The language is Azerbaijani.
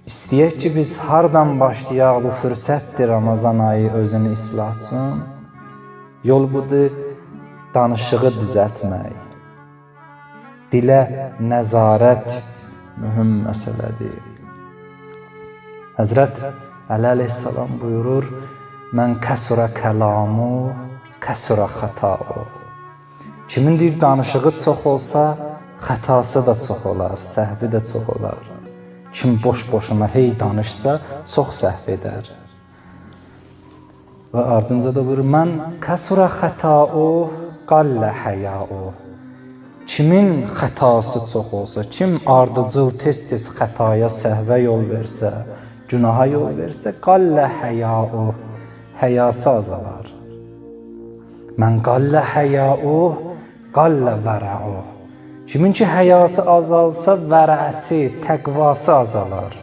İstəyək ki, biz hardan başlayaq, bu fürsətdir Ramazan ayı özünü islah üçün. Yol budur, danışığı düzəltmək. Dilə nəzarət mühüm məsələdir. Həzrət Əli əleyhissalam buyurur, mən kəsura kəlamu, kəsura xətau. Kimin deyir, danışığı çox olsa, xətası da çox olar, səhvi də çox olar. Kim boş-boşuna hey danışsa, çox səhv edər. Və ardınca da buyurur, mən kəsura xətau, qallə həyau. Kimin xətası çox olsa, kim ardıcıl tez-tez xətaya, səhvə yol versə, günaha yol versə, qallə həyau, həyası azalar. Mən qallə həyau, qallə vərəu. Kimin ki həyası azalsa, vərəsi, təqvası azalar.